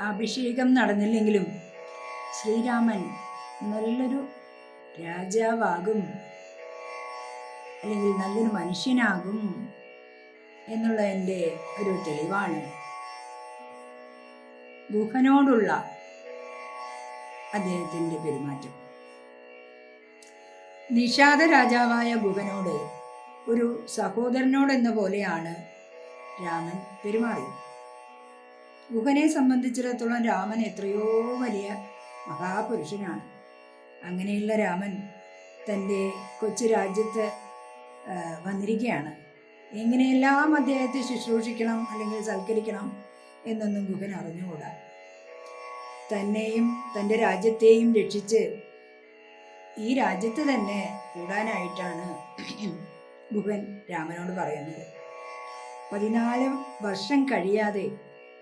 അഭിഷേകം നടന്നില്ലെങ്കിലും ശ്രീരാമൻ നല്ലൊരു രാജാവാകും, അല്ലെങ്കിൽ നല്ലൊരു മനുഷ്യനാകും എന്നുള്ളതിൻ്റെ ഒരു തെളിവാണ് ഗുഹനോടുള്ള അദ്ദേഹത്തിൻ്റെ പെരുമാറ്റം. നിഷാദ രാജാവായ ഗുഹനോട് ഒരു സഹോദരനോടെന്ന പോലെയാണ് രാമൻ പെരുമാറിയത്. ഗുഹനെ സംബന്ധിച്ചിടത്തോളം രാമൻ എത്രയോ വലിയ മഹാപുരുഷനാണ്. അങ്ങനെയുള്ള രാമൻ തൻ്റെ കൊച്ചു രാജ്യത്ത് വന്നിരിക്കുകയാണ്. എങ്ങനെയെല്ലാം അദ്ദേഹത്തെ ശുശ്രൂഷിക്കണം അല്ലെങ്കിൽ സൽക്കരിക്കണം എന്നൊന്നും ഗുഹൻ അറിഞ്ഞുകൂടാ. തന്നെയും തൻ്റെ രാജ്യത്തെയും രക്ഷിച്ച് ഈ രാജ്യത്ത് തന്നെ കൂടാനായിട്ടാണ് ഗുഹൻ രാമനോട് പറയുന്നത്. 14 വർഷം കഴിയാതെ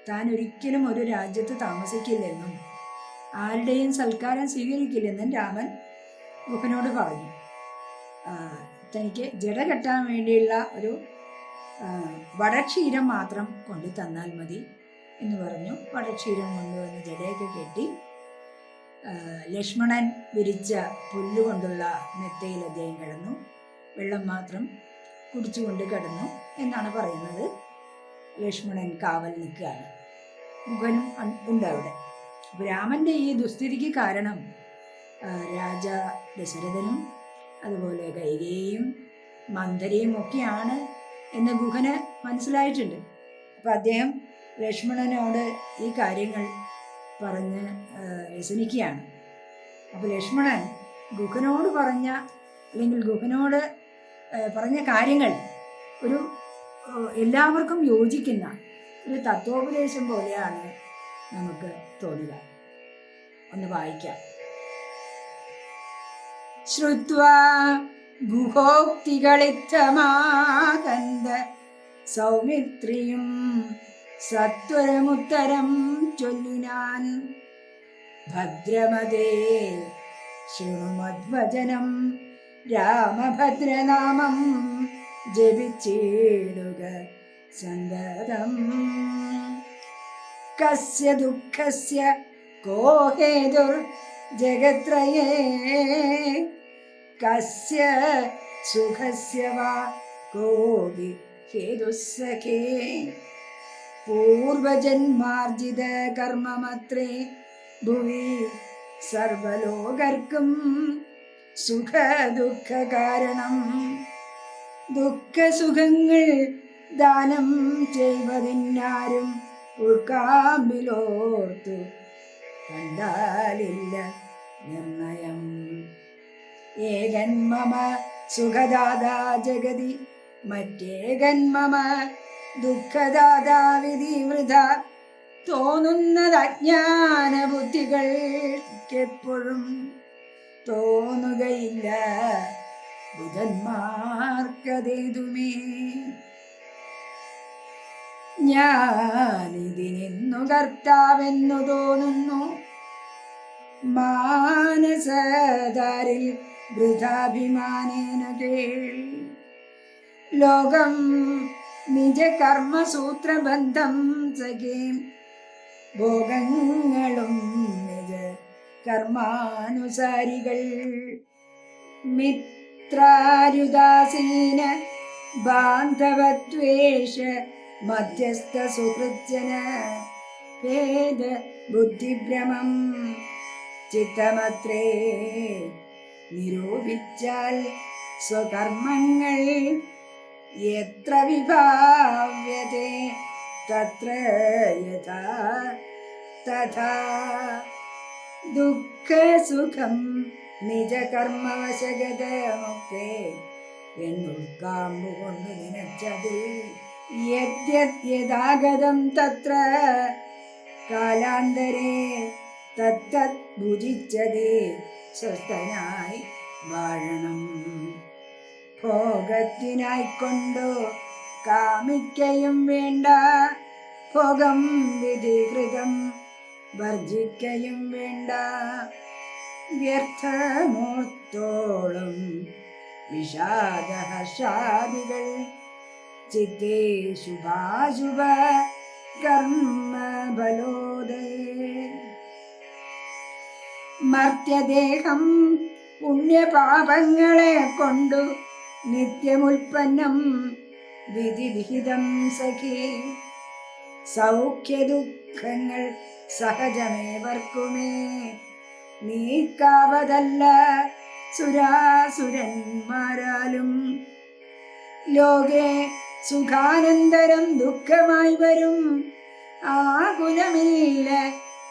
താൻ ഒരിക്കലും ഒരു രാജ്യത്ത് താമസിക്കില്ലെന്നും ആരുടെയും സൽക്കാരം സ്വീകരിക്കില്ലെന്നും രാമൻ ഗുഹനോട് പറഞ്ഞു. തനിക്ക് ജട കെട്ടാൻ വേണ്ടിയുള്ള ഒരു വടക്ഷീരം മാത്രം കൊണ്ടു തന്നാൽ മതി എന്ന് പറഞ്ഞു. വടക്ഷീരം കൊണ്ടുവന്ന് ജടയൊക്കെ കെട്ടി ലക്ഷ്മണൻ വിരിച്ച പുല്ലുകൊണ്ടുള്ള മെത്തയിൽ അദ്ദേഹം കിടന്നു. വെള്ളം മാത്രം കുടിച്ചുകൊണ്ട് കിടന്നു എന്നാണ് പറയുന്നത്. ലക്ഷ്മണൻ കാവൽ നിൽക്കുകയാണ്, ഗുഹനും ഉണ്ട് അവിടെ. അപ്പോൾ രാമൻ്റെ ഈ ദുസ്ഥിതിക്ക് കാരണം രാജ ദശരഥനും അതുപോലെ കൈകേയിയും മന്ദരയും ഒക്കെയാണ് എന്ന് ഗുഹന് മനസ്സിലായിട്ടുണ്ട്. അപ്പം അദ്ദേഹം ലക്ഷ്മണനോട് ഈ കാര്യങ്ങൾ പറഞ്ഞ് വ്യസനിക്കുകയാണ്. അപ്പോൾ ലക്ഷ്മണൻ ഗുഹനോട് പറഞ്ഞ കാര്യങ്ങൾ ഒരു എല്ലാവർക്കും യോജിക്കുന്ന ഒരു തത്വോപദേശം പോലെയാണ് നമുക്ക് തോന്നുക. ഒന്ന് വായിക്കാം. ശ്രുത്വാ ഗുഹോക്തികളിത്തമാകന്ത സൗമിത്രിയും സത്വരമുത്തരം ചൊല്ലിനാൻ. ഭദ്രമതേ ശൃണുമദ്വചനം രാമഭദ്രനാമം ജപിച്ചിടുക സന്തതം. കസ്യ ദുഃഖസ്യ കോ ഹേതുർ ജഗത്രയേ കസ്യ സുഖസ്യ വാ കോപി ഹേതുസ്സഖേ. പൂർവജന്മാർജിത കർമ്മമത്രേ ഭുവി സർവലോകർക്കും സുഖ ദുഃഖ കാരണം. ദുഃഖസുഖങ്ങൾ ദാനം ചെയ്വതിനാരും ഉൾക്കാമ്പിലോർത്തു കണ്ടാലില്ല നിർണയം. ഏകൻ മമ സുഖദാതാ ജഗതി മറ്റേകൻ മമ ദുഃഖദാതാവിധി വൃഥ. തോന്നുന്നത് അജ്ഞാന ബുദ്ധികൾക്കെപ്പോഴും തോന്നുകയില്ല ബുധന്മാർക്കതേതുമേ. ഞാനിതിനിന്നു കർത്താവെന്നു തോന്നുന്നു മാനസദാരിൽ വൃഥാഭിമാനേന കേൾ. ലോകം നിജ കർമ്മസൂത്രബന്ധം സഖേം ഭോഗങ്ങളും നിജ കർമാനുസാരികൾ. മിത്രാരുദാസീന ബാന്ധവദ്വേഷ മധ്യസ്ഥ സുഹൃജ്ജന ഭേദ ബുദ്ധിഭ്രമം ചിത്തമത്രേ നിരൂപിച്ചാൽ സ്വകർമ്മങ്ങൾ യത്ര വിഭാവ്യതേ തത്ര യഥാ തഥാ. ദുഃഖസുഖം നിജകർമ്മവശഗത മുക്തേ എന്നുൾക്കാമ്പുകൊണ്ട് നിനച്ചതിൽ യദ്യതാഗതം തത്ര കാലാന്തരേ തത്തത് ഭുജിച്ചതേ സ്വസ്ഥനായി വാഴണം. ഭോഗത്തിനായിക്കൊണ്ടു കാമിക്കയും വേണ്ട, ഭോഗം വിധികൃതം വർജിക്കയും വേണ്ട. വ്യർത്ഥമോർത്തോളം വിഷാദഹർഷാദികൾ ചിത്തേ ശുഭാശുഭ കർമ്മ ബലോദയേ. മർത്യദേഹം പുണ്യപാപങ്ങളെ കൊണ്ടു നിത്യമുൽപ്പന്നം വിധിവിഹിതം സഖി. സൗഖ്യ ദുഃഖങ്ങൾ സഹജമേവർക്കുമേ നീക്കാവതല്ല സുരാസുരന്മാരാലും. ലോകേ സുഖാനന്തരം ദുഃഖമായി വരും, ആകുലമില്ല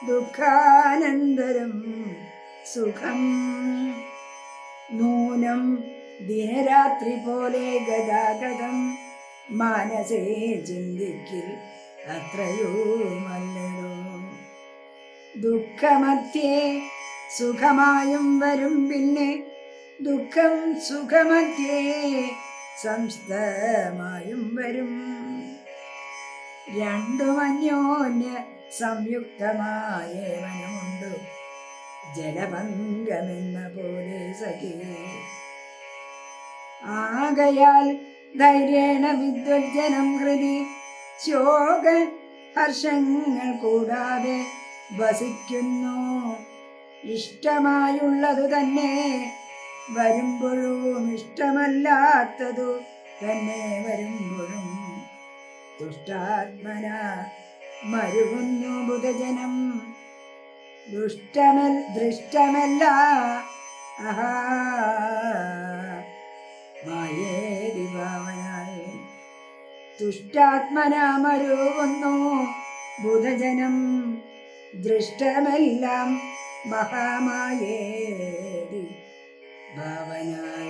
ദുഃഖാനന്തരം സുഖം. നൂനം ദിനരാത്രി പോലെ ഗതാഗതം മാനസേ ചിന്തിക്കിൽ അത്രയുമല്ലോ. ദുഃഖമധ്യേ സുഖമായും വരും, പിന്നെ ദുഃഖം സുഖമധ്യേ സംസ്ഥമായും വരും. രണ്ടും അന്യോന്യ സംയുക്തമായേവനുമുണ്ട് ജലഭംഗമെന്ന പോലെ സഖി. ആകയാൽ ധൈര്യേണ വിദ്വജ്ജനം ഹൃദി ശോക ഹർഷങ്ങൾ കൂടാതെ വസിക്കുന്നു. ഇഷ്ടമായുള്ളതു തന്നെ വരുമ്പോഴും ഇഷ്ടമല്ലാത്തതു തന്നെ വരുമ്പോഴും ദുഷ്ടാത്മന മരുകുന്നു ബുധജനം. ദൃഷ്ടമല്ല അഹാ മായേതി ഭാവനാൽ. ദുഷ്ടാത്മന മരുകുന്നു ബുധജനം, ദൃഷ്ടമെല്ലാം മഹാമായേതി ഭാവനാൽ.